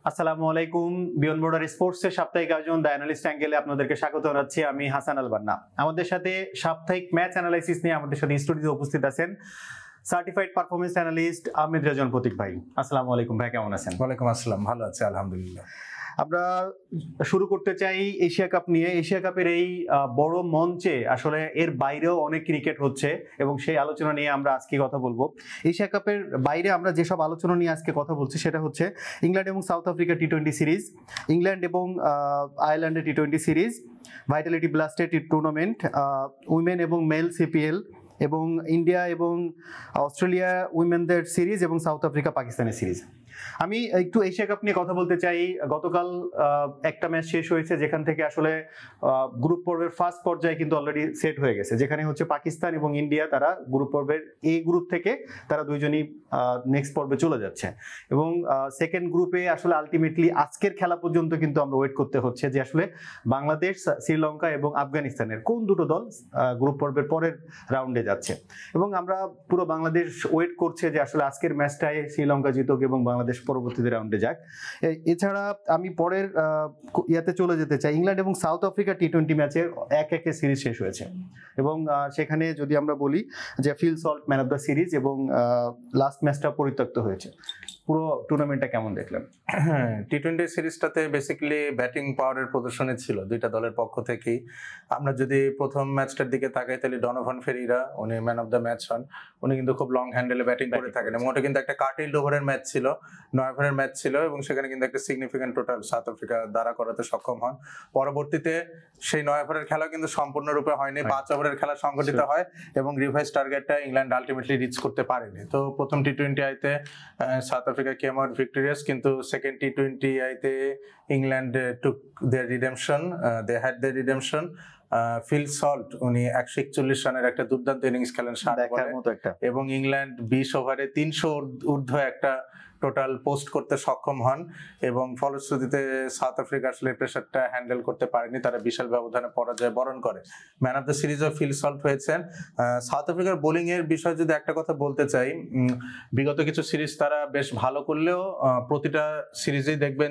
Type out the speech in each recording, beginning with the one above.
আসসালামু আলাইকুম। Beyond border স্পোর্টসের সাপ্তাহিক আয়োজন দ্য অ্যানালিস্ট অ্যাঙ্গেলে আপনাদেরকে স্বাগত জানাচ্ছি। আমি হাসান আল বান্না। আমাদের সাথে সাপ্তাহিক ম্যাচ অ্যানালাইসিস নিয়ে আমাদের সাথে স্টুডিওতে উপস্থিত আছেন certified performance analyst Ahmed Rezon Protik ভাই। আসসালামু আলাইকুম ভাই, কেমন আছেন? ওয়ালাইকুম আসসালাম, ভালো আছি আলহামদুলিল্লাহ। আমরা শুরু করতে চাই এশিয়া কাপ নিয়ে। এশিয়া কাপের এই বড় মঞ্চে আসলে এর বাইরেও অনেক ক্রিকেট হচ্ছে এবং সেই আলোচনা নিয়ে আমরা আজকে কথা বলবো। এশিয়া কাপের বাইরে আমরা যেসব আলোচনা নিয়ে আজকে কথা বলছি সেটা হচ্ছে ইংল্যান্ড এবং সাউথ আফ্রিকা টি-20 সিরিজ, ইংল্যান্ড এবং আয়ারল্যান্ডের টি-20 সিরিজ, ভাইটালিটি ব্লাস্টের টুর্নামেন্ট, উইমেন এবং মেল সিপিএল, এবং ইন্ডিয়া এবং অস্ট্রেলিয়া উইমেনদের সিরিজ এবং সাউথ আফ্রিকা পাকিস্তানের সিরিজ। আমি একটু এশিয়া কাপ নিয়ে কথা বলতে চাই। গতকাল একটা ম্যাচ শেষ হয়েছে যেখান থেকে আসলে গ্রুপ পর্বের ফার্স্ট পর্যায়ে কিন্তু অলরেডি সেট হয়ে গেছে, যেখানে হচ্ছে পাকিস্তান এবং ইন্ডিয়া তারা গ্রুপ পর্বের এই গ্রুপ থেকে তারা দুইজনই নেক্সট পর্বে চলে যাচ্ছে। এবং সেকেন্ড গ্রুপে আসলে আলটিমেটলি আজকের খেলা পর্যন্ত কিন্তু আমরা ওয়েট করতে হচ্ছে যে আসলে বাংলাদেশ, শ্রীলঙ্কা এবং আফগানিস্তানের কোন দুটো দল গ্রুপ পর্বের পরের রাউন্ডে যাচ্ছে। এবং আমরা পুরো বাংলাদেশ ওয়েট করছে যে আসলে আজকের ম্যাচটায় শ্রীলঙ্কা জিতুক এবং বাংলাদেশ পরবর্তীতে রাউন্ডে যাক। এছাড়া আমি পরের ইয়াতে চলে যেতে চাই। ইংল্যান্ড এবং সাউথ আফ্রিকা টি-20 ম্যাচের এক সিরিজ শেষ হয়েছে এবং সেখানে যদি আমরা বলি যে Phil Salt man of the series এবং লাস্ট ম্যাচটা পরিত্যক্ত হয়েছে। পুরো টুর্নামেন্টটা কেমন দেখলেন? টি-20 সিরিজটাতে বেসিক্যালি ব্যাটিং পাওয়ারের প্রদর্শনী ছিল দুইটা দলের পক্ষ থেকেই। আমরা যদি প্রথম ম্যাচটার দিকে তাকাই তাহলে ডনোভান ফেরিরা উনি ম্যান অফ দ্য ম্যাচ হন। উনি কিন্তু খুব লং হ্যান্ডেলে ব্যাটিং করে থাকেন এবং ওটা কিন্তু একটা কাটিল ওভারের ম্যাচ ছিল, 9 ওভারের ম্যাচ ছিল এবং সেখানে কিন্তু একটা সিগনিফিক্যান্ট টোটাল সাউথ আফ্রিকা দ্বারা করাতে সক্ষম হন। পরবর্তীতে সেই 9 ওভারের খেলা কিন্তু সম্পূর্ণরূপে হয়নি, 5 ওভারের খেলা সংগঠিত হয় এবং রিভাইজ টার্গেটটা ইংল্যান্ড আলটিমেটলি রিচ করতে পারেনি। তো প্রথম টি-20 আইতে South Africa came out victorious, কিন্তু সেকেন্ড টি-20 আইতে England took their redemption, they had their redemption. Phil Salt উনি 141 রানের একটা দুর্দান্ত ইনিংস খেলেন এবং ইংল্যান্ড 20 ওভারে 300 ঊর্ধ্ব একটা টোটাল পোস্ট করতে সক্ষম হন এবং ফলশ্রুতিতে সাউথ আফ্রিকা আসলে প্রেসারটা হ্যান্ডেল করতে পারেনি, তারা বিশাল ব্যবধানে পরাজয় বরণ করে। ম্যান অফ দ্য সিরিজও ফিল সল্ট হয়েছেন। সাউথ আফ্রিকার বোলিং এর বিষয়ে যদি একটা কথা বলতে চাই, বিগত কিছু সিরিজ তারা বেশ ভালো করলেও প্রতিটা সিরিজেই দেখবেন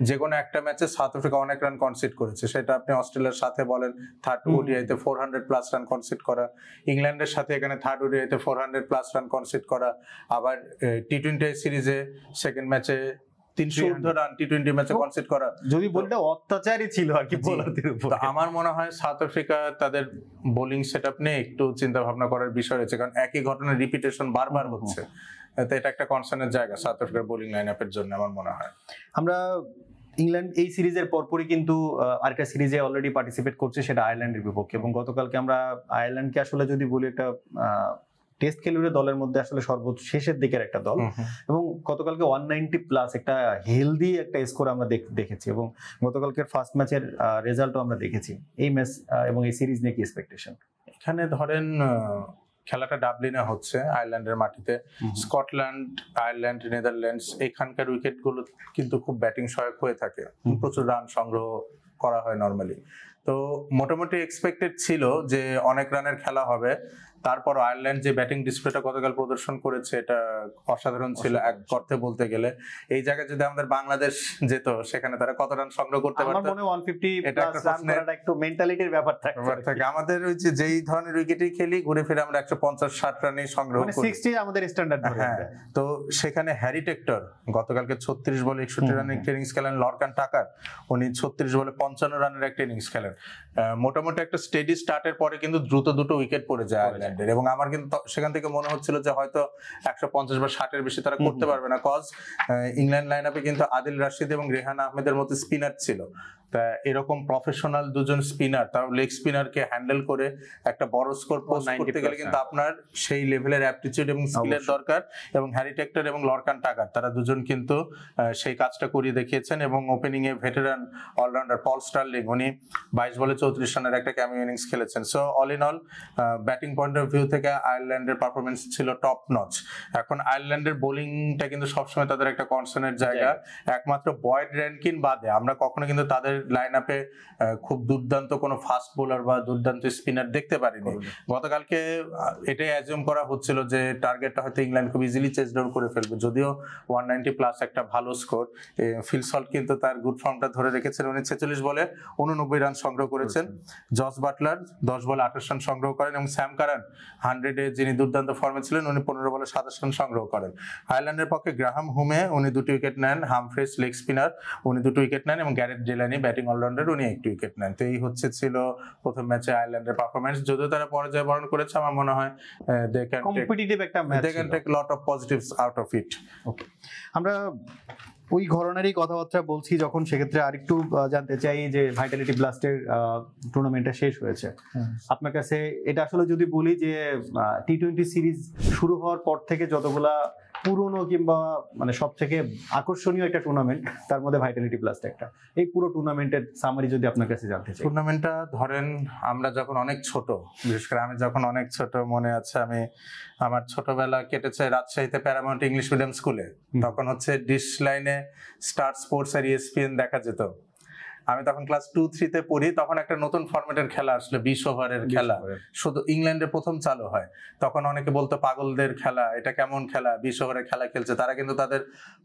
যে কোনো একটা ম্যাচে সাউথ আফ্রিকা অনেক রান কনসিড করেছে। সেটা আপনি অস্ট্রেলিয়ার সাথে বলেন, থার্ড ওডিআইতে 400+ রান কনসিড করা, ইংল্যান্ডের সাথে এখানে থার্ড ওডিআইতে 400+ রান কনসিড করা, আবার টি-20 সিরিজে সেকেন্ড ম্যাচে 300 রান টি-20 ম্যাচে কনসিড করা, যদি বলতে অত্যাচারই ছিল আর কি বোলারদের উপর। আমার মনে হয় সাউথ আফ্রিকা তাদের বোলিং সেটআপ নিয়ে একটু চিন্তা ভাবনা করার বিষয় রয়েছে, কারণ একই ঘটনার রিপিটেশন বারবার হচ্ছে। তো এটা একটা কনসার্নের জায়গা সাউথ আফ্রিকার বোলিং লাইনআপের জন্য আমার মনে হয়। আমরা ইংল্যান্ড এই সিরিজের পরপরই কিন্তু আরেকটা সিরিজে অলরেডি পার্টিসিপেট করছে, সেটা আয়ারল্যান্ডের বিপক্ষে। এবং গতকালকে আমরা আয়ারল্যান্ডকে আসলে যদি বলি একটা টেস্ট খেলুড়ে দলের মধ্যে আসলে সর্বোচ্চ শেষের দিকের একটা দল এবং গতকালকে 190+ একটা হেলদি একটা স্কোর আমরা দেখেছি এবং গতকালকের ফার্স্ট ম্যাচের রেজাল্টও আমরা দেখেছি। এই ম্যাচ এবং এই সিরিজ নিয়ে কি এক্সপেকটেশন? এখানে ধরেন খেলাটা ডাবলিনে হচ্ছে, আয়ারল্যান্ডের মাটিতে। স্কটল্যান্ড, আয়ারল্যান্ড, নেদারল্যান্ডস এখানকার উইকেট গুলো কিন্তু খুব ব্যাটিং সহায়ক হয়ে থাকে, প্রচুর রান সংগ্রহ করা হয় নর্মালি। তো মোটামুটি এক্সপেক্টেড ছিল যে অনেক রানের খেলা হবে। তারপর আয়ারল্যান্ড যে ব্যাটিং ডিসপ্লেটা গতকাল প্রদর্শন করেছে এটা অসাধারণ ছিল এক অর্থে বলতে গেলে। এই জায়গায় যদি আমাদের বাংলাদেশ যেত সেখানে তারা কত রান সংগ্রহ করতে পারত? আমার মনে হয় 150+ রান করাটা একটু মেন্টালিটির ব্যাপার থাকে। আমাদের ওই যে যেই ধরনের উইকেটই খেলি ঘুরে ফিরে আমরা 150-60 রানই সংগ্রহ করি, 60 আমাদের স্ট্যান্ডার্ড। হ্যাঁ, তো সেখানে হ্যারি টেক্টর গতকালকে 36 বলে 61 রানের একটা ইনিংস খেলেন। লরকান টাকার উনি 36 বলে 55 রানের একটা ইনিংস খেলেন। মোটামুটি একটা স্টেডি স্টার্টের পরে কিন্তু দ্রুত দুটো উইকেট পড়ে যায় আয়ারল্যান্ডের এবং আমার কিন্তু সেখান থেকে মনে হচ্ছিল যে হয়তো 150 বা 60-এর বেশি তারা করতে পারবে না, কজ ইংল্যান্ড লাইনআপে কিন্তু আদিল রাশিদ এবং রেহান আহমেদের মতো স্পিনার ছিল। তা এরকম প্রফেশনাল দুজন স্পিনার, তাও লেগ স্পিনারকে হ্যান্ডেল করে একটা বড় স্কোর পোস্ট করতে গেলে কিন্তু আপনার সেই লেভেলের অ্যাপটিটিউড এবং স্কিলের দরকার এবং হ্যারি টেক্টর এবং লরকান টাকার তারা দুজন কিন্তু সেই কাজটা করিয়ে দেখিয়েছেন। এবং ওপেনিং এ ভেটেরান অলরাউন্ডার পল স্টার্লিং উনি 22 বলে 34 রানের একটা ক্যামিও ইনিংস খেলেছেন। So all in all batting point of view থেকে আয়ারল্যান্ডের পারফরমেন্স ছিল টপ নচ। এখন আয়ারল্যান্ডের বোলিংটা কিন্তু সবসময় তাদের একটা কনসার্নের জায়গা। একমাত্র বয়েড র্যানকিন বাদে আমরা কখনো কিন্তু তাদের লাইন আপে খুব দুর্দান্ত কোনো ফাস্ট বোলার বা দুর্দান্ত স্পিনার দেখতে পারিনি। গতকালকে এটাই অ্যাজিউম করা হচ্ছিল যে টার্গেটটা হয়তো ইংল্যান্ড খুব ইজিলি চেস ডাউন করে ফেলবে, যদিও 190 প্লাস একটা ভালো স্কোর। ফিল সল্ট কিন্তু তার গুড ফর্মটা ধরে রেখেছেন, উনি 46 বলে 89 রান সংগ্রহ করেছেন। জস বাটলার 10 বলে 28 রান সংগ্রহ করেন এবং স্যাম কারান 100-এ যিনি দুর্দান্ত ফর্মে ছিলেন উনি 15 বলে 27 রান সংগ্রহ করেন। আয়ারল্যান্ডের পক্ষে গ্রাহাম হুমে উনি 2টি উইকেট নেন, হামফ্রিজ লেগ স্পিনার উনি 2টি উইকেট নেন এবং গ্যারেট ডেলানি ব্যাটিং অলরাউন্ডার উনি 1টি উইকেট নেন। তো এই ছিল প্রথম ম্যাচে আয়ারল্যান্ডের পারফরম্যান্স। যদিও তারা পরাজয় বরণ করেছে, আমার মনে হয় দে ক্যান কম্পিটিটিভ একটা match, they can take lot of positives out of it. Okay, আমরা ওই ঘটনারই কথাবার্তা বলছি যখন, সেক্ষেত্রে আরেকটু জানতে চাই যে ভাইটালিটি ব্লাস্টের টুর্নামেন্টটা শেষ হয়েছে আপনার কাছে, এটা আসলে যদি বলি যে টি-20 সিরিজ শুরু হওয়ার পর থেকে যতগুলা পুরনো কিংবা মানে সব থেকে আকর্ষণীয় একটা টুর্নামেন্ট, তার মধ্যে ভাইটালিটি ব্লাস্ট একটা। এই পুরো টুর্নামেন্টের সামারি যদি আপনার কাছে জানতে চাই। টুর্নামেন্টটা ধরেন আমরা যখন অনেক ছোট, বিশেষ করে আমি যখন অনেক ছোট, মনে আছে আমি আমার ছোটবেলা কেটেছে রাজশাহীতে প্যারামাউন্ট ইংলিশ মিডিয়াম স্কুলে। তখন হচ্ছে ডিশ লাইনে স্টার স্পোর্টস আর ESPN দেখা যেত। আমি তখন ক্লাস 2-3-তে পড়ি, তখন একটা নতুন ফরম্যাটের খেলা আসলে 20 ওভারের খেলা, শুধু ইংল্যান্ডে প্রথম চালু হয়। তখন অনেকে বলতো পাগলদের খেলা, এটা কেমন খেলা, 20 ওভারের খেলা খেলছে। তারা কিন্তু তাদের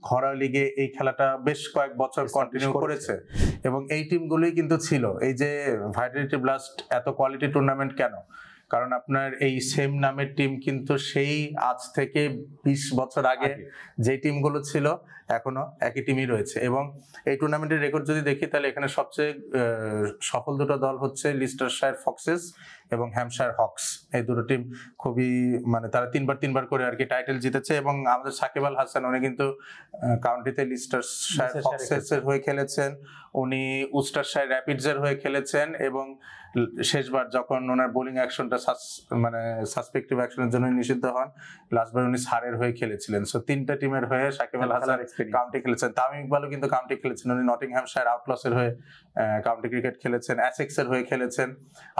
ঘরোয়া লিগে এই খেলাটা বেশ কয়েক বছর কন্টিনিউ করেছে এবং এই টিমগুলোই কিন্তু ছিল। এই যে ভাইটালিটি ব্লাস্ট এত কোয়ালিটি টুর্নামেন্ট কেন, কারণ আপনার এই সেম নামের টিম কিন্তু সেই আজ থেকে 20 বছর আগে যে টিমগুলো ছিল এখনো একই টিমই রয়েছে। এবং এই টুর্নামেন্টের রেকর্ড যদি দেখি তাহলে এখানে সবচেয়ে সফল দুটো দল হচ্ছে লিস্টারশায়ার ফক্সেস এবং হ্যাম্পশায়ার হকস। এই দুটো টিম খুবই মানে তারা তিনবার করে আর কি টাইটেল জিতেছে। এবং আমাদের সাকিব আল হাসান উনি কিন্তু কাউন্টিতে লিস্টারশায়ার ফক্সেস এর হয়ে খেলেছেন, উনি উস্টারশায়ার র্যাপিডস এর হয়ে খেলেছেন এবং শেষবার যখন ওনার বোলিং অ্যাকশনটা মানে সাসপেক্টিভ অ্যাকশনের জন্য নিষিদ্ধ হন, লাস্টবার উনি সারের হয়ে খেলেছিলেন। সো তিনটা টিমের হয়ে সাকিব আল হাসান কাউন্টি খেলেছেন। তামিম ইকবালও কিন্তু কাউন্টি খেলেছেন, উনি নটিংহ্যামশায়ার আউটলস এর হয়ে কাউন্টি ক্রিকেট খেলেছেন, অ্যাসেক্স এর হয়ে খেলেছেন।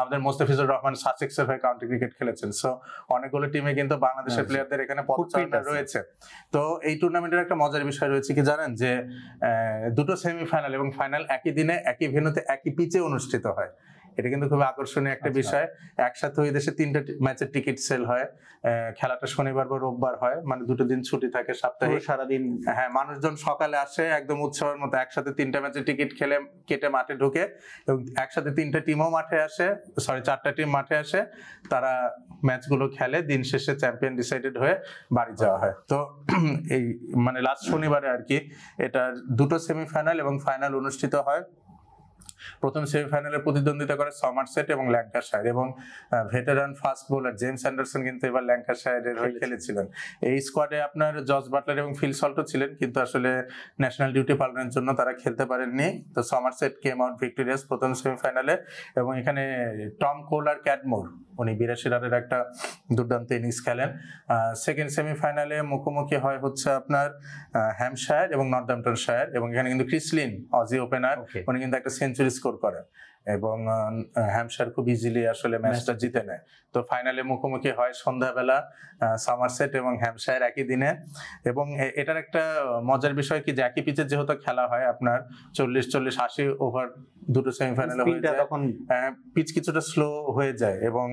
আমাদের মোস্তাফিজুর রহমান সাসেক্স এর হয়ে কাউন্টি ক্রিকেট খেলেছেন। সো অনেকগুলো টিমে কিন্তু বাংলাদেশের প্লেয়ারদের এখানে পদচারণা রয়েছে। তো এই টুর্নামেন্টের একটা মজার বিষয় রয়েছে কি জানেন, যে দুটো সেমিফাইনাল এবং ফাইনাল একই দিনে একই ভেন্যুতে একই পিচে অনুষ্ঠিত হয়। এটা কিন্তু খুব আকর্ষণীয় একটা বিষয়। একসাথে ওই দেশে 3টা ম্যাচের টিকিট সেল হয়। খেলাটা শনিবার বা রোববার হয়, মানে 2 দিন ছুটি থাকে সপ্তাহে সারাদিন। হ্যাঁ, মানুষজন সকালে আসে একদম উৎসবের মতো, একসাথে 3টা ম্যাচের টিকিট কেটে মাঠে ঢুকে এবং একসাথে 3টা টিমও মাঠে আসে, 4টা টিম মাঠে আসে, তারা ম্যাচগুলো খেলে, দিন শেষে চ্যাম্পিয়ন ডিসাইডেড হয়ে বাড়ি যাওয়া হয়। তো এই মানে লাস্ট শনিবারে আর কি এটার 2টো সেমিফাইনাল এবং ফাইনাল অনুষ্ঠিত হয়। প্রথম সেমিফাইনালে প্রতিদ্বন্দ্বিতা করে সমারসেট এবং ল্যাঙ্কাশায়ার, এবং veteran fast bowler James Anderson কিন্তু এবার ল্যাঙ্কাশায়ারের হয়ে খেলেছিলেন। এই স্কোয়াডে আপনার জস বাটলার এবং ফিল সল্টও ছিলেন, কিন্তু আসলে ন্যাশনাল ডিউটি পালনের জন্য তারা খেলতে পারেননি। তো সমারসেট কেম আউট ভিক্টোরিয়াস প্রথম সেমিফাইনালে, এবং এখানে টম কোল আর ক্যাডমোর উনি 82 রানের একটা দুর্দান্ত ইনিংস খেলেন। সেকেন্ড সেমিফাইনালে মুখোমুখি হয় হচ্ছে আপনার হ্যাম্পশায়ার এবং নর্দাম্পটনশায়ার, এবং এখানে কিন্তু ক্রিস লিন অজি ওপেনার উনি কিন্তু একটা সেঞ্চুরি স্কোর করেন এবং হ্যাম্পশায়ার খুব ইজিলি আসলে ম্যাচটা জিতে নেয়। তো ফাইনালে মুখোমুখি হয় সন্ধ্যাবেলা সমারসেট এবং হ্যাম্পশায়ার একই দিনে। এবং এটার একটা মজার বিষয় কি, যে একই পিচে যেহেতু খেলা হয় আপনার 40-80 ওভার দুটো সেমিফাইনালে হয়ে যায়, তখন পিচ কিছুটা স্লো হয়ে যায় এবং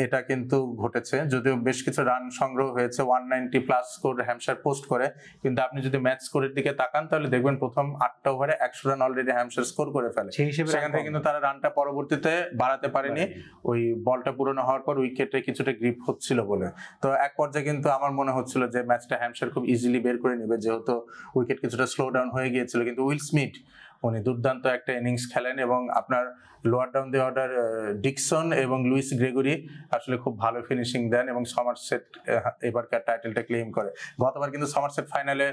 এটা কিন্তু ঘটেছে। যদিও বেশ কিছু রান সংগ্রহ হয়েছে, 190 প্লাস স্কোর হ্যাম্পশায়ার পোস্ট করে, কিন্তু আপনি যদি ম্যাচ স্কোরের দিকে তাকান তাহলে দেখবেন প্রথম 8টা ওভারে 100 রান অলরেডি হ্যাম্পশায়ার স্কোর করে ফেলে। সেখান থেকে কিন্তু তারা রানটা পরবর্তীতে বাড়াতে পারেনি, ওই বলটা পুরনো হওয়ার পর উইকেটে কিছুটা গ্রিপ হচ্ছিল বলে। তো এক পর্যায়ে কিন্তু আমার মনে হচ্ছিল যে ম্যাচটা হ্যাম্পশায়ার খুব ইজিলি বের করে নেবে, যেহেতু উইকেট কিছুটা স্লো ডাউন হয়ে গিয়েছিল। কিন্তু উইল স্মিথ উনি দুর্দান্ত একটা ইনিংস খেলেন এবং আপনার lower down the order Dickson এবং লুইস গ্রেগরি আসলে খুব ভালো ফিনিশিং দেন এবং সমারসেট এবারকার টাইটেলটা ক্লেম করে। গতবার কিন্তু সমারসেট ফাইনালে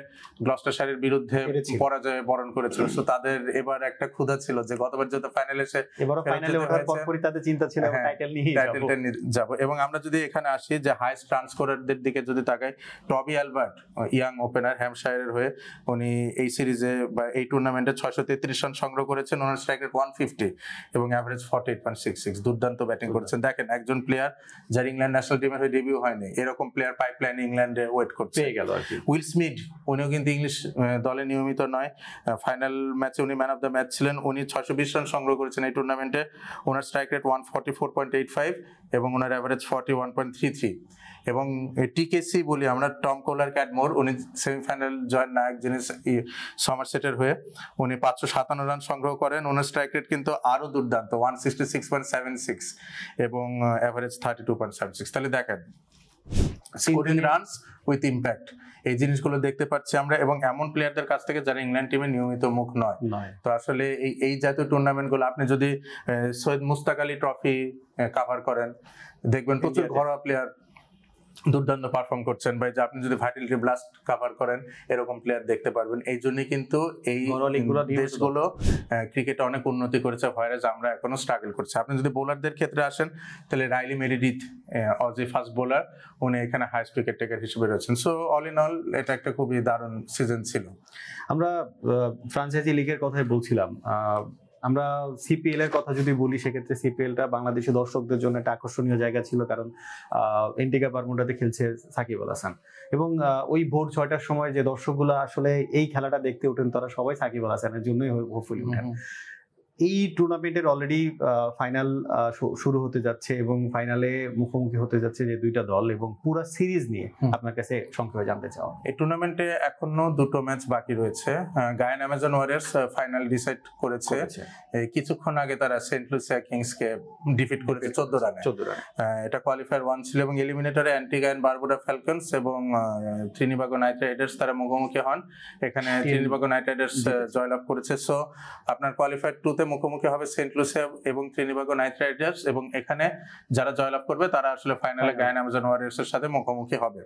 গ্লস্টারশায়ারের বিরুদ্ধে পরাজয় বরণ করেছিল। সো তাদের এবার একটা ক্ষুধা ছিল যে গতবার যেহেতু ফাইনালে এসে এবারও ফাইনালে ওঠার পরপরই তাদের চিন্তা ছিল টাইটেলটা নিয়ে যাব। এবং আমরা যদি এখানে আসি যে হাইস্ট রান স্কোরারদের দিকে যদি তাকাই, টবি অ্যালবার্ট ইয়াং ওপেনার হ্যাম্পশায়ারের হয়ে উনি এই সিরিজে বা এই টুর্নামেন্টে 133 রান সংগ্রহ করেছেন, ওনার স্ট্রাইক রেট 150 এবং অ্যাভারেজ 48.66। দুর্দান্ত ব্যাটিং করেছেন। দেখেন একজন প্লেয়ার যার ইংল্যান্ড ন্যাশনাল টিমের হয়ে ডেবিউ হয়নি, এরকম প্লেয়ার পাইপলাইন ইংল্যান্ডে ওয়েট করছে, পেয়ে গেল আর কি। উইল স্মিথ, উনিও কিন্তু ইংলিশ দলে নিয়মিত নয়, ফাইনাল ম্যাচে উনি ম্যান অফ দ্য ম্যাচ ছিলেন। উনি 620 রান সংগ্রহ করেছেন এই টুর্নামেন্টে, ওনার স্ট্রাইক রেট 144.85 এবং ওনার অ্যাভারেজ 41.33। এবং টিকেসি বলি আমরা, টম কোলার ক্যাডমোর, উনি সেমিফাইনাল জয়ের নায়ক, যিনি সমারসেটের হয়ে, উনি 557 রান সংগ্রহ করেন। ওনার স্ট্রাইক রেট কিন্তু আরো দুর্দান্ত, 166.76 এবং অ্যাভারেজ 32.76। তাহলে দেখেন স্কোরিং রানস উইথ ইম্প্যাক্ট, এই জিনিসগুলো দেখতে পাচ্ছি আমরা, এবং এমন প্লেয়ারদের কাছ থেকে যারা ইংল্যান্ড টিমে নিয়মিত মুখ নয়। তো আসলে এই জাতীয় টুর্নামেন্ট গুলো আপনি যদি সৈয়দ মুস্তাক আলী ট্রফি কভার করেন, দেখবেন প্রচুর ঘরোয়া প্লেয়ার দুর্দান্ত পারফর্ম করছেন, বা যে আপনি যদি ভাইটালিটি ব্লাস্ট কভার করেন এরকম প্লেয়ার দেখতে পারবেন। এই জন্যই কিন্তু এই দেশগুলো ক্রিকেটে অনেক উন্নতি করেছে, ভয়েরাজ আমরা এখনো স্ট্রাগল করছি। আপনি যদি বোলারদের ক্ষেত্রে আসেন তাহলে Riley Meredith, Aussie fast bowler, উনি এখানে হাইস্ট উইকেট টেকার হিসেবে রয়েছেন। সো অল ইন অল এটা একটা খুবই দারুণ সিজন ছিল। আমরা ফ্রাঞ্চাইজি লিগের কথাই বলছিলাম, আমরা সিপিএল এর কথা যদি বলি, সেক্ষেত্রে সিপিএলটা বাংলাদেশি দর্শকদের জন্য একটা আকর্ষণীয় জায়গা ছিল, কারণ এন্টিগা বারমুডাতে খেলছে সাকিব আল হাসান, এবং ওই ভোর 6টার সময় যে দর্শকগুলো আসলে এই খেলাটা দেখতে ওঠেন, তারা সবাই সাকিব আল হাসানের জন্যই হোপফুলি ওঠেন। এই টুর্নামেন্টের অলরেডি ফাইনাল শুরু হতে যাচ্ছে, এবং ফাইনালে মুখোমুখি হতে যাচ্ছে যে দুইটা দল, এবং পুরো সিরিজ নিয়ে আপনার কাছে সংক্ষেপে জানতে চাও। এই টুর্নামেন্টে এখনো দুটো ম্যাচ বাকি রয়েছে। Gain Amazon Warriors final decide করেছে, কিছুক্ষণ আগে তারা সেন্ট লুসিয়া কিংসকে ডিফিট করেছে 14 রানে। এটা কোয়ালিফায়ার 1 ছিল, এবং এলিমিনেটরে অ্যান্টিগা এন্ড বারবুডা ফ্যালকনস এবং ত্রিনিবাগো নাইট রাইডার্স তারা মুখোমুখি হন। এখানে ত্রিনিবাগো নাইট রাইডার্স জয়লাভ করেছে। সো আপনার কোয়ালিফায়ার 2 তে মুখোমুখি হবে সেন্ট লুসিয়া এবং ত্রিনিবাগো নাইট রাইডার্স, এবং এখানে যারা জয়লাভ করবে তারা আসলে ফাইনালে গায়ান অ্যামাজন ওয়ারিয়র্স এর সাথে মুখোমুখি হবে।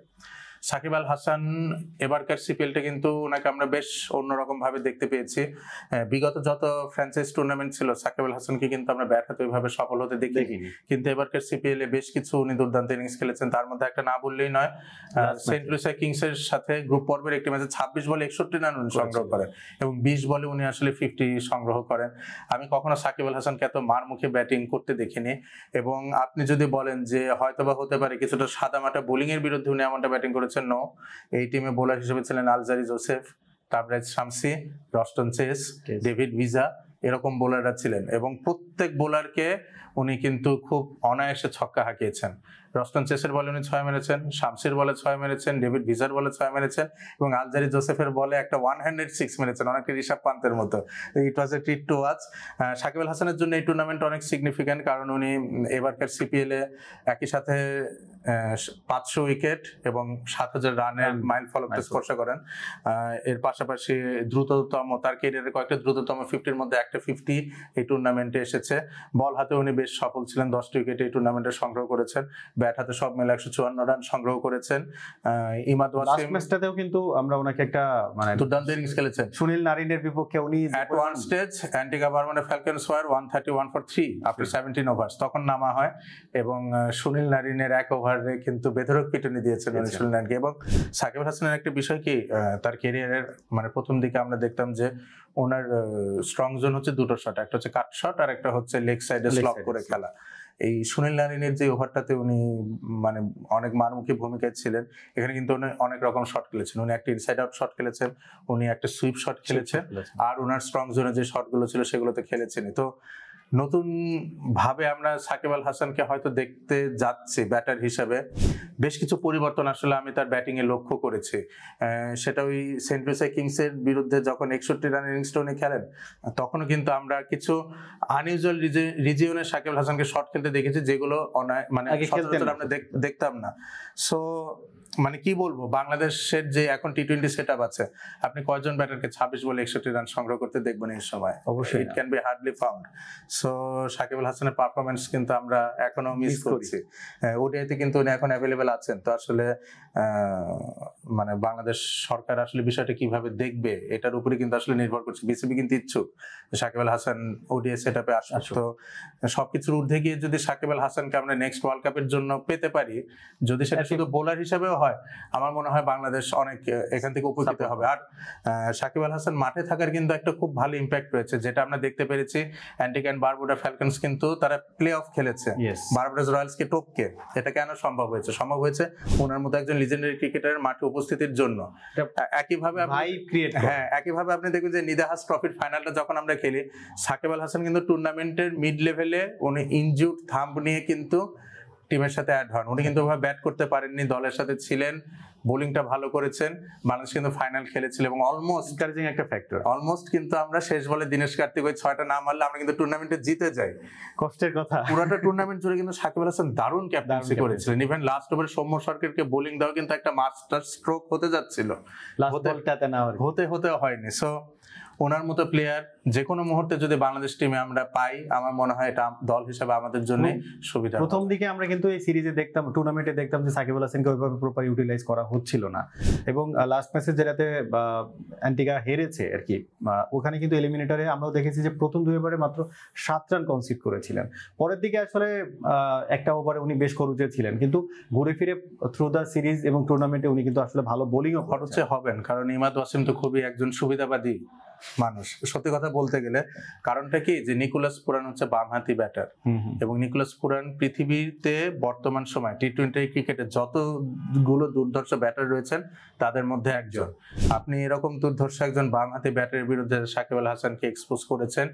সাকিব আল হাসান এবারকার সিপিএলটা কিন্তু ওনাকে আমরা বেশ অন্যরকম ভাবে দেখতে পেয়েছি। বিগত যত ফ্র্যাঞ্চাইজ টুর্নামেন্ট ছিল সাকিব আল হাসানকে কিন্তু আমরা ব্যাট হাতে ওইভাবে সফল হতে দেখিনি, কিন্তু এবারকার সিপিএল এ বেশ কিছু উনি দুর্দান্ত ইনিংস খেলেছেন। তার মধ্যে একটা না বললেই নয়, সেন্ট লুসিয়া কিংস এর সাথে গ্রুপ পর্বের একটি ম্যাচে 26 বলে 61 রান উনি সংগ্রহ করেন, এবং 20 বলে উনি আসলে 50 সংগ্রহ করেন। আমি কখনো সাকিব আল হাসানকে এত মার মুখে ব্যাটিং করতে দেখিনি, এবং আপনি যদি বলেন যে হয়তোবা হতে পারে কিছুটা সাদামাটা বোলিং এর বিরুদ্ধে উনি এমনটা ব্যাটিং করেছেন, নো। এই টিমে বোলার হিসেবে ছিলেন Alzarri Joseph, Tabraiz Shamsi, Roston Chase, David Wiese, এরকম বোলাররা ছিলেন, এবং প্রত্যেক বোলারকে উনি কিন্তু খুব অনায়াসে ছক্কা হাঁকিয়েছেন। রস্টন চেসের বলে উনি 6 মেরেছেন, শামসির বলে 6 মেরেছেন, ডেভিড ভিজার বলে 6 মেরেছেন, এবং আলজারি জোসেফের বলে একটা 106 মেরেছেন, অনেকটা ঋষভ পান্তের মতো। It was a treat to watch. Shakib Al হাসানের জন্য এই টুর্নামেন্ট অনেক সিগনিফিক্যান্ট, কারণ উনি এবারকার সিপিএল এ একই সাথে 500 উইকেট এবং 7000 রানের মাইল ফলককে স্পর্শ করেন। এর পাশাপাশি দ্রুততম, তার ক্যারিয়ারের কয়েকটা দ্রুততম 50-র মধ্যে একটা 50 এই টুর্নামেন্টে এসেছে। বল হাতে উনি বেশ সফল ছিলেন, 10টি উইকেট এই টুর্নামেন্টে সংগ্রহ করেছেন। ব্যাট হাতে সব মিলে 154 রান সংগ্রহ করেছেন। ইমাদ ওয়াসিম ম্যাচটাতেও কিন্তু আমরা ওনাকে একটা মানে দুর্দান্ত ইনিংস খেলেছেন। সুনীল নারিনের বিপক্ষে উনি at one stage Antigua Bermuda Falcons were 131 for 3 after 17 overs, তখন নামা হয়, এবং সুনীল নারিনের এক ওভারে কিন্তু বেধড়ক পিটুনি দিয়েছেন সুনীল নারিনকে। এবং সাকিব আল হাসানের একটা বিষয় কি, তার ক্যারিয়ারের মানে প্রথম দিকে আমরা দেখতাম যে ওনার স্ট্রং জোন হচ্ছে দুটো শট, একটা হচ্ছে কাট শট আর একটা হচ্ছে লেগ সাইডে স্লপ করে খেলা। এই সুনীল নারিনের যে ওভারটাতে উনি মানে অনেক মারমুখী ভূমিকায় ছিলেন, এখানে কিন্তু উনি অনেক রকম শট খেলেছেন। উনি একটা ইনসাইড আউট শট খেলেছেন, উনি একটা সুইপ শট খেলেছেন, আর ওনার স্ট্রং জোনে যে শটগুলো ছিল সেগুলোতে খেলেছেন। তো নতুন ভাবে আমরা সাকিব আল হাসানকে হয়তো দেখতে যাচ্ছি ব্যাটার হিসেবে। বেশ কিছু পরিবর্তন আসলে আমি তার ব্যাটিং এ লক্ষ্য করেছি। সেটা ওই সেন্ট লুসিয়া কিংস এর বিরুদ্ধে যখন 61 রানের ইনিংসটা উনি খেলেন, তখনও কিন্তু আমরা কিছু আনইউজুয়াল রিজিয়নে সাকিব আল হাসানকে শট খেলতে দেখেছি, যেগুলো মানে সচরাচর আমরা দেখতাম না। সো মানে কি বলবো, বাংলাদেশের যে এখন টি-20 সেটআপ আছে, আপনি কয়জন ব্যাটারকে 26 বলে 61 রান সংগ্রহ করতে দেখবেন এই সময়? অবশ্যই it can be hardly found. So Shakib Al হাসানের পারফরম্যান্স কিন্তু আমরা এখনো মিস করছি। ওডিআইতে কিন্তু উনি এখন অ্যাভেলেবেল আছেন। তো আসলে মানে বাংলাদেশ সরকার আসলে বিষয়টা কিভাবে দেখবে এটার উপরে কিন্তু আসলে নির্ভর করছে। বিসিবি কিন্তু ইচ্ছুক সাকিব আল হাসান ওডিআই সেটআপে আসুক। তো সবকিছুর ঊর্ধ্বে গিয়ে যদি সাকিব আল হাসানকে আমরা নেক্সট ওয়ার্ল্ড কাপের জন্য পেতে পারি, যদি সেটা শুধু বোলার হিসেবেও হয় আমার মনে হয় বাংলাদেশ অনেক এখান থেকে উপকৃত হবে। আর সাকিব আল হাসান মাঠে থাকার কিন্তু একটা খুব ভালো ইম্প্যাক্ট রয়েছে, যেটা আমরা দেখতে পেরেছি অ্যান্টিগা এন্ড বারবুডা ফ্যালকনস কিন্তু তারা প্লে অফ খেলেছে বারবাডোস রয়্যালসকে টপকে। এটা কেন সম্ভব হয়েছে? সম্ভব হয়েছে ওনার মতো একজন লিজেন্ডারি ক্রিকেটারের মাঠে উপস্থিতির জন্য। একইভাবে একইভাবে আপনি দেখবেন যে নিদাহাস ট্রফির ফাইনালটা যখন আমরা খেলি, সাকিব আল হাসান কিন্তু টুর্নামেন্টের মিড লেভেলে উনি ইনজুর্ড থাম্ব নিয়ে কিন্তু টিমের সাথে অ্যাড হন। উনি কিন্তু ওভাবে ব্যাট করতে পারেননি, দলের সাথে ছিলেন, বোলিংটা ভালো করেছেন, বাংলাদেশ কিন্তু ফাইনাল খেলেছিল এবং অলমোস্ট কিন্তু আমরা শেষ বলে দিনেশ কার্তিক ওই 6টা না মারলে আমরা কিন্তু টুর্নামেন্টে জিতে যাই। কষ্টের কথা, পুরোটা টুর্নামেন্ট জুড়ে কিন্তু সাকিব আল হাসান দারুণ ক্যাপ্টেন্সি করেছিলেন। ইভেন লাস্ট ওভারে সৌম্য সরকারকে বোলিং দেওয়া কিন্তু একটা মাস্টার স্ট্রোক হতে যাচ্ছিল, হতে হয়নি। সো ওনার মতো প্লেয়ার যে কোনো মুহূর্তে যদি বাংলাদেশ টিমে আমরা পাই, আমার মনে হয় এটা দল হিসেবে আমাদের জন্য সুবিধা। প্রথম দিকে আমরা কিন্তু এই সিরিজে দেখতাম, টুর্নামেন্টে দেখতাম যে সাকিব আল হাসানকে ওইভাবে প্রপার ইউটিলাইজ করা হচ্ছিল না, এবং লাস্ট ম্যাচে যেটাতে অ্যান্টিগা হেরেছে আর কি, ওখানে কিন্তু এলিমিনেটরে আমরাও দেখেছি যে প্রথম 2 ওভারে মাত্র 7 রান কনসিড করেছিলেন। পরের দিকে আসলে একটা ওভারে উনি বেশ খরুচে ছিলেন, কিন্তু ঘুরে ফিরে থ্রু দ্য সিরিজ এবং টুর্নামেন্টে উনি কিন্তু আসলে ভালো বোলিংও খরচে হবেন, কারণ ইমাদ ওয়াসিম তো খুবই একজন সুবিধাবাদী মানুষ সত্যি কথা বলতে গেলে। কারণটা কি, যে নিকোলাস পুরান হচ্ছে বামহাতি ব্যাটার, এবং নিকোলাস পুরান পৃথিবীতে বর্তমান সময় টি-20 ক্রিকেটে যতগুলো দুর্ধর্ষ ব্যাটার রয়েছেন তাদের মধ্যে একজন। আপনি এরকম দুর্ধর্ষ একজন বামহাতি ব্যাটারের বিরুদ্ধে সাকিব আল হাসানকে এক্সপোজ করেছেন,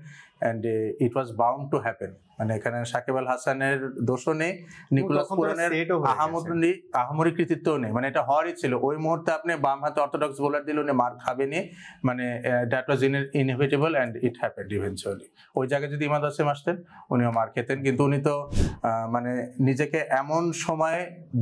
and it was bound to happen. মানে এখানে সাকিব আল হাসানের দোষও নেই, নিকোলাস পুরানের আহামরি কৃতিত্বও নেই, মানে এটা হওয়ারই ছিল। ওই মুহূর্তে আপনি বাম হাতে অর্থোডক্স বোলার দিলে উনি মার খাবেনি, মানে that was inevitable and it happened eventually. ওই জায়গায় যদি ইমাদ ওয়াসিম আসতেন উনিও মার খেতেন, কিন্তু উনি তো মানে নিজেকে এমন সময়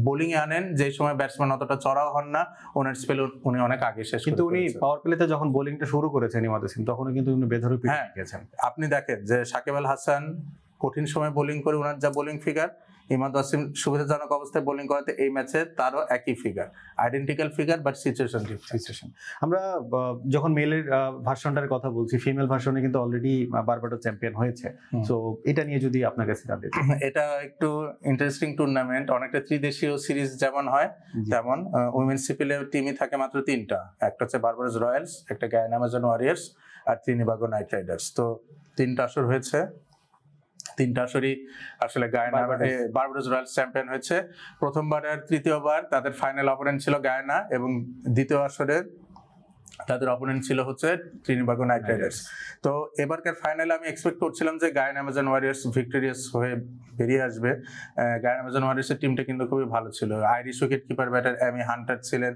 বোলিং এ আনেন যে সময় ব্যাটসম্যান অতটা চড়াও হন না, ওনার স্পেল উনি অনেক আগে শেষ। কিন্তু উনি পাওয়ার প্লেতে যখন বোলিংটা শুরু করেছেন ইমাদ ওয়াসিম, তখন কিন্তু উনি বেধড়ক পিছিয়ে গেছেন। আপনি দেখেন যে সাকিব আল হাসান কঠিন সময় বোলিং করে ওনার যা বোলিং ফিগার, ইমাদ ওয়াসিম সুবিধাজনক অবস্থায় বোলিং করাতে এই ম্যাচে তারও একই figure, identical figure, but situation different. আমরা যখন মেলের ভার্সনটার কথা বলছি, ফিমেল ভার্সনে কিন্তু অলরেডি বারবাডোস চ্যাম্পিয়ন হয়েছে, সো এটা নিয়ে যদি আপনার কাছে জানতে চাই। এটা একটু ইন্টারেস্টিং টুর্নামেন্ট, অনেকটা ত্রিদেশীয় সিরিজ যেমন হয় তেমন। উইমেন্স সিপিএল এর টিমই থাকে মাত্র 3টা, একটা হচ্ছে বারবাডোস রয়্যালস, একটা গায়ানা অ্যামাজন ওয়ারিয়র্স, আর ত্রিনিবাগো নাইট রাইডার্স। তো 3টা আসর হয়েছে, 3টা আসরই আসলে গায়ানা বারবাডোস রয়্যালস চ্যাম্পিয়ন হয়েছে। প্রথমবার আর তৃতীয়বার তাদের ফাইনাল অপোনেন্ট ছিল গায়ানা, এবং দ্বিতীয় আসরে তাদের অপোনেন্ট ছিল হচ্ছে ত্রিনিবাগো নাইট রাইডার্স। তো এবারকার ফাইনালে আমি এক্সপেক্ট করছিলাম যে গায়ানা অ্যামাজন ওয়ারিয়র্স ভিক্টোরিয়াস হয়ে বেরিয়ে আসবে। গায়ানা অ্যামাজন ওয়ারিয়র্সের টিমটা কিন্তু খুবই ভালো ছিল। Irish wicket keeper batter অ্যামি Hunter ছিলেন,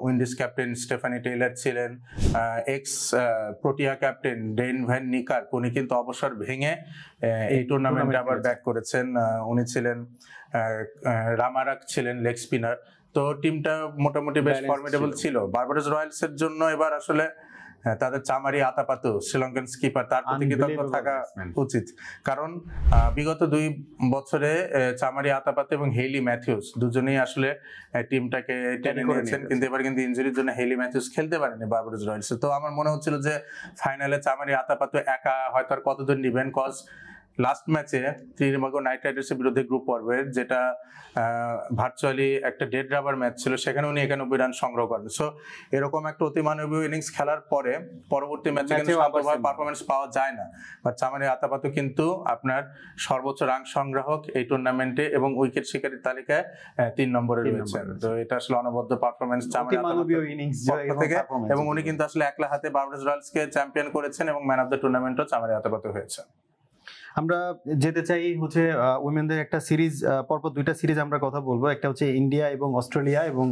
উইন্ডিজ ক্যাপ্টেন স্টেফানি টেইলার ছিলেন, এক্স প্রোটিয়া ক্যাপ্টেন ডেন ভ্যান নিকার্ক, উনি কিন্তু অবসর ভেঙে এই টুর্নামেন্টে আবার ব্যাক করেছেন। উনি ছিলেন, রামারাক ছিলেন লেগ স্পিনার। তো টিমটা মোটামুটি বেশ ফর্মিডেবল ছিল। বারবাডোস রয়্যালস এর জন্য এবার আসলে তাদের চামারি আতাপাতু শ্রীলঙ্কান স্কিপার, তার প্রতি কৃতজ্ঞ থাকা উচিত, কারণ বিগত 2 বছরে চামারি আতাপাতু এবং হেইলি ম্যাথিউস দুজনেই আসলে টিমটাকে টেনে নিয়েছেন, কিন্তু এবার কিন্তু ইনজুরির জন্য হেইলি ম্যাথিউস খেলতে পারেনি বারবাডোস রয়্যালস। তো আমার মনে হচ্ছিল যে ফাইনালে চামারি আতাপাতু একা হয়তো আর কতদূর নিবেন, কজ লাস্ট ম্যাচে ত্রিনিবাগো নাইট রাইডার্সের বিরুদ্ধে গ্রুপ পর্বের, যেটা ভার্চুয়ালি একটা ডেড রাবার ম্যাচ ছিল, সেখানে উনি 91 রান সংগ্রহ করেন। সো এরকম একটা অতিমানবীয় ইনিংস খেলার পরে পরবর্তী ম্যাচে কিন্তু পারফরমেন্স পাওয়া যায় না, বাট চামারি আতাপাতু কিন্তু আপনার সর্বোচ্চ রান সংগ্রাহক এই টুর্নামেন্টে এবং উইকেট শিকারীর তালিকায় 3 নম্বরে রয়েছেন। তো এটা আসলে অনবদ্য পারফরমেন্স চামারি আতাপাতুর ইনিংস থেকে, এবং উনি কিন্তু আসলে একলা হাতে বারবাডোস রয়্যালসকে চ্যাম্পিয়ন করেছেন এবং ম্যান অফ দ্য টুর্নামেন্টও চামারি আতাপাতু হয়েছে। আমরা যেতে চাই হচ্ছে উইমেনদের একটা সিরিজ, পরপর 2টা সিরিজ আমরা কথা বলবো। একটা হচ্ছে ইন্ডিয়া এবং অস্ট্রেলিয়া এবং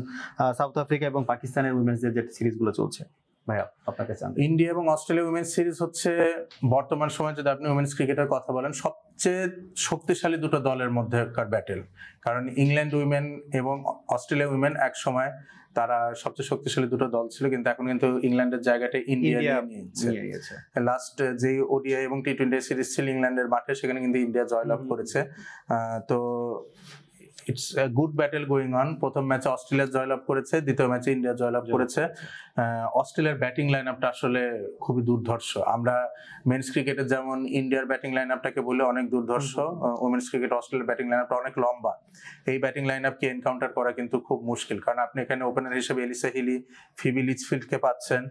সাউথ আফ্রিকা এবং পাকিস্তানের উইমেন্সদের যে সিরিজগুলো চলছে। ভাইয়া আপনার কাছে ইন্ডিয়া এবং অস্ট্রেলিয়া উইমেন্স সিরিজ হচ্ছে বর্তমান সময়ে যদি আপনি উইমেন্স ক্রিকেটের কথা বলেন সবচেয়ে শক্তিশালী 2টো দলের মধ্যেকার ব্যাটেল, কারণ ইংল্যান্ড উইমেন এবং অস্ট্রেলিয়া উইমেন এক সময় তারা সবচেয়ে শক্তিশালী 2টো দল ছিল, কিন্তু এখন কিন্তু ইংল্যান্ডের জায়গাটা ইন্ডিয়া নিয়ে গেছে। লাস্ট যে ওডিআই এবং টি-20 সিরিজ ছিল ইংল্যান্ডের মাঠে, সেখানে কিন্তু ইন্ডিয়া জয়লাভ করেছে। তো it's a good battle going on. প্রথম ম্যাচে অস্ট্রেলিয়া জয়লাভ করেছে, দ্বিতীয় ম্যাচে ইন্ডিয়া জয়লাভ করেছে। অস্ট্রেলিয়ার ব্যাটিং লাইন আপটা আসলে খুবই দুর্ধর্ষ। আমরা মেন্স ক্রিকেটে যেমন ইন্ডিয়ার ব্যাটিং লাইন আপটাকে বলে অনেক দুর্ধর্ষ, উমেন্স ক্রিকেট অস্ট্রেলিয়ার ব্যাটিং লাইন আপটা অনেক লম্বা। এই ব্যাটিং লাইন আপকে এনকাউন্টার করা কিন্তু খুব মুশকিল, কারণ আপনি এখানে ওপেনার হিসেবে এলিসা হিলি, ফিবি লিচফিল্ডকে পাচ্ছেন,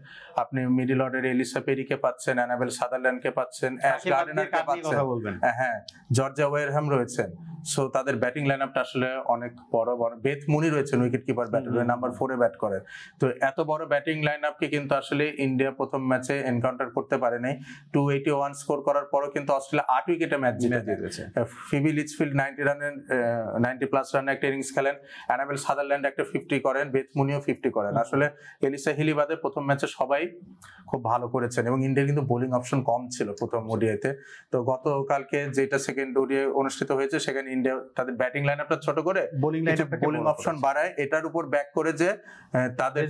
আপনি মিডল অর্ডারে এলিসা পেরিকে পাচ্ছেন, অ্যানাবেল সাদারল্যান্ডকে পাচ্ছেন, অ্যাশ গার্ডনারকে পাচ্ছেন, হ্যাঁ জর্জিয়া ওয়েরহ্যাম রয়েছেন। সো তাদের ব্যাটিং লাইন আপটা আসলে অনেক বড়। বেথ মুনি রয়েছেন উইকেট কিপার ব্যাটার, নাম্বার 4-এ ব্যাট করেন। তো এত বড় ব্যাটিং লাইন আপকে কিন্তু আসলে ইন্ডিয়া প্রথম ম্যাচে এনকাউন্টার করতে পারেনি। 281 স্কোর করার পরও কিন্তু অস্ট্রেলিয়া 8 উইকেটে ম্যাচ জিতেছে। ফিবি লিচফিল্ড 90+ রানের একটা ইনিংস খেলেন, অ্যানাবেল সাদারল্যান্ড একটা 50 করেন, বেথ মুনিও 50 করেন। আসলে এলিসা হিলি বাদে প্রথম ম্যাচে সবাই খুব ভালো করেছেন এবং ইন্ডিয়ার কিন্তু বোলিং অপশন কম ছিল প্রথম ওডিআইতে। তো গতকালকে যেটা সেকেন্ড ওডিআই অনুষ্ঠিত হয়েছে সেখানে ইন্ডিয়া তাদের ব্যাটিং লাইন আপটা ছোট করে বোলিং অপশন বাড়ায়, এটার উপর ব্যাক করে যে তাদের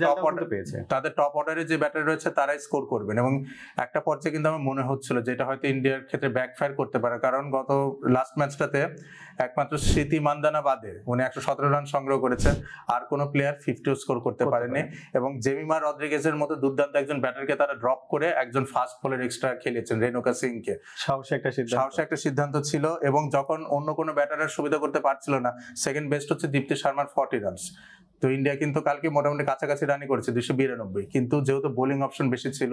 টপ অর্ডারে যে ব্যাটার রয়েছে তারাই স্কোর করবেন। এবং একটা পর্যায়ে কিন্তু আমার মনে হচ্ছিল যেটা হয়তো ইন্ডিয়ার ক্ষেত্রে ব্যাকফায়ার করতে পারে, কারণ গত লাস্ট ম্যাচটাতে একমাত্র স্মৃতি মান্দানা বাদে উনি 117 রান সংগ্রহ করেছেন, আর কোনো প্লেয়ার 50 স্কোর করতে পারেনি। এবং জেমিমা রদ্রিগেজের মতো দুর্দান্ত একজন ব্যাটারকে তারা ড্রপ করে একজন ফাস্ট বলের এক্সট্রা খেলেছেন, রেণুকা সিংকে। সাহসী একটা সিদ্ধান্ত ছিল। এবং যখন অন্য কোনো ব্যাটারের সুবিধা করতে পারছিল না, সেকেন্ড বেস্ট হচ্ছে দীপ্তি শর্মার 40 রানস। তো ইন্ডিয়া কিন্তু কালকে মোটামুটি কাছাকাছি রানই করেছে 292, কিন্তু যেহেতু বোলিং অপশন বেশি ছিল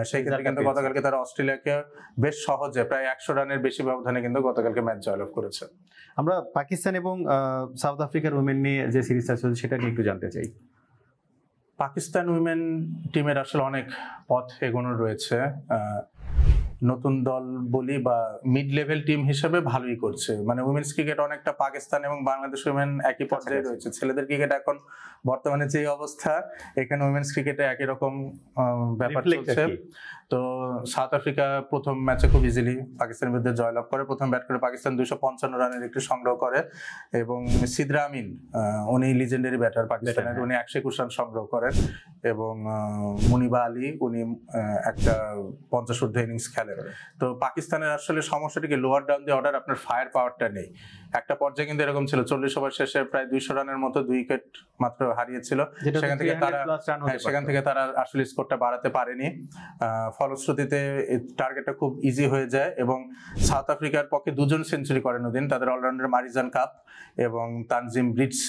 সেই ক্ষেত্রে কিন্তু গতকালকে তারা অস্ট্রেলিয়াকে বেশ সহজে প্রায় 100 রানের বেশি ব্যবধানে কিন্তু গতকালকে ম্যাচ জয়লাভ করেছে। আমরা পাকিস্তান এবং সাউথ আফ্রিকার উইমেন নিয়ে যে সিরিজটা চলছে সেটা নিয়ে একটু জানতে চাই। পাকিস্তান উইমেন টিমের আসলে অনেক পথ এগোনো রয়েছে। নতুন দল বলি বা মিড লেভেল টিম হিসেবে ভালোই করছে। মানে উইমেন্স ক্রিকেট অনেকটা পাকিস্তান এবং বাংলাদেশ উইমেন একই পর্যায়ে রয়েছে। ছেলেদের ক্রিকেট এখন বর্তমানে যে অবস্থা, এখানে উইমেন্স ক্রিকেটে একই রকম ব্যাপার চলছে। তো সাউথ আফ্রিকা প্রথম ম্যাচে খুব ইজিলি পাকিস্তানের বিরুদ্ধে জয়লাভ করে। প্রথম ব্যাট করে পাকিস্তান 255 রানের একটি সংগ্রহ করে এবং সিদরা আমিন উনি লিজেন্ডারি ব্যাটার পাকিস্তানের, উনি 121 রান সংগ্রহ করেন এবং মুনিবা আলী উনি একটা 50 ঊর্ধ্ব ইনিংস খেলেন। তো পাকিস্তানের আসলে সমস্যাটা কি, লোয়ার ডাউন দি অর্ডার আপনার ফায়ার পাওয়ারটা নেই। একটা পর্যায়ে কিন্তু এরকম ছিল 40 ওভার শেষে প্রায় 200 রানের মতো 2 উইকেট মাত্র হারিয়েছিল, সেখান থেকে তারা আসলে স্কোরটা বাড়াতে পারেনি। ফলশ্রুতিতে টার্গেটটা খুব ইজি হয়ে যায় এবং সাউথ আফ্রিকার পক্ষে 2জন সেঞ্চুরি করেন ওদিন, তাদের অলরাউন্ডার মারিজান কাপ এবং তানজিম ব্রিটস,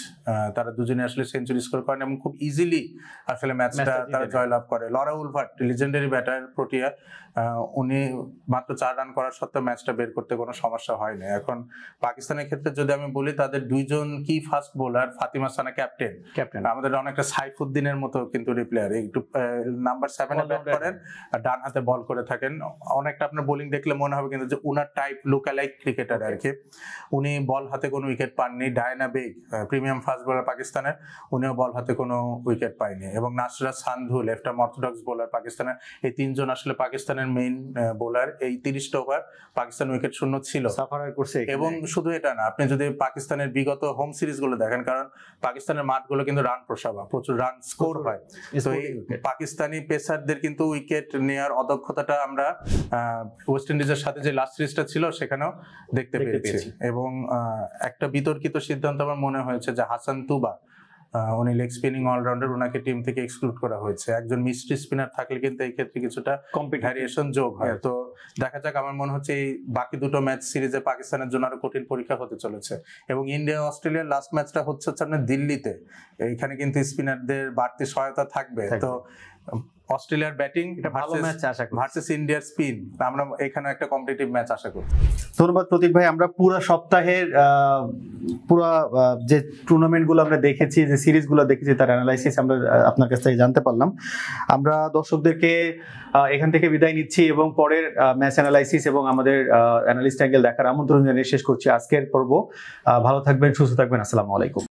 তারা দুজনে আসলে সেঞ্চুরি স্কোর করেন এবং খুব ইজিলি আসলে ম্যাচটা তারা জয়লাভ করে। Laura Wolvaardt legendary batter Protea, উনি মাত্র 4 রান করার সত্ত্বেও ম্যাচটা বের করতে কোনো সমস্যা হয়নি। এখন পাকিস্তানের ক্ষেত্রে যদি আমি বলি, তাদের 2জন কি ফাস্ট বোলার, ফাতিমা সানা ক্যাপ্টেন, আমাদের অনেকটা সাইফুদ্দিনের মতো কিন্তু রিপ্লেয়ার, একটু নাম্বার 7-এ ব্যাট করেন আর ডান হাতে বল করে থাকেন। অনেকটা আপনার বোলিং দেখলে মনে হবে কিন্তু যে উনার টাইপ লুকালাইক ক্রিকেটার আর কি। উনি বল হাতে কোনো উইকেট পাননি। Diana Baig premium fast bowler পাকিস্তানের, উনিও বল হাতে কোনো উইকেট পায়নি। এবং Nashra Sandhu left arm orthodox bowler পাকিস্তানের, এই 3জন আসলে পাকিস্তানের মেইন বোলার। এই 30টা ওভার পাকিস্তান উইকেট শূন্য ছিল এবং শুধু এটা না, আপনি যদি পাকিস্তানের বিগত হোম সিরিজ গুলো দেখেন, কারণ পাকিস্তানের মাঠগুলো কিন্তু রান প্রসাবা, প্রচুর রান স্কোর হয়। তো এই পাকিস্তানি পেসারদের কিন্তু উইকেট নেয়ার অদক্ষতাটা আমরা ওয়েস্ট ইন্ডিজের সাথে যে লাস্ট সিরিজটা ছিল সেখানেও দেখতে পেয়েছি। এবং একটা বিতর্কিত সিদ্ধান্ত আমার মনে হয়েছে যে হাসান তুবা, উনি লেগ স্পিনিং অলরাউন্ডার, ওনাকে টিম থেকে এক্সক্লুড করা হয়েছে। একজন মিস্ট্রি স্পিনার থাকলে কিন্তু এই ক্ষেত্রে কিছুটা ভ্যারিয়েশন যোগ হয়। তো দেখা যাক, আমার মনে হচ্ছে এই বাকি দুটো ম্যাচ সিরিজে পাকিস্তানের জন্য আরো কঠিন পরীক্ষা হতে চলেছে। এবং ইন্ডিয়া অস্ট্রেলিয়ার লাস্ট ম্যাচটা হচ্ছে আপনার দিল্লিতে, এইখানে কিন্তু স্পিনারদের বাড়তি সহায়তা থাকবে। তো অস্ট্রেলিয়ার ব্যাটিং ভার্সেস ইন্ডিয়ার স্পিন, আমরা এখানে একটা কম্পিটিটিভ ম্যাচ আশা করি। ধন্যবাদ প্রতীক ভাই। আমরা পুরো সপ্তাহের পুরো যে টুর্নামেন্টগুলো আমরা দেখেছি, যে সিরিজগুলো দেখেছি, তার অ্যানালাইসিস আমরা আপনার কাছ থেকে জানতে পারলাম। আমরা দর্শকদেরকে এখান থেকে বিদায় নিচ্ছি এবং পরের ম্যাচ অ্যানালাইসিস এবং আমাদের অ্যানালিস্ট অ্যাঙ্গেল দেখার আমন্ত্রণ জানিয়ে শেষ করছি আজকের পর্ব। ভালো থাকবেন, সুস্থ থাকবেন। আসসালামু আলাইকুম।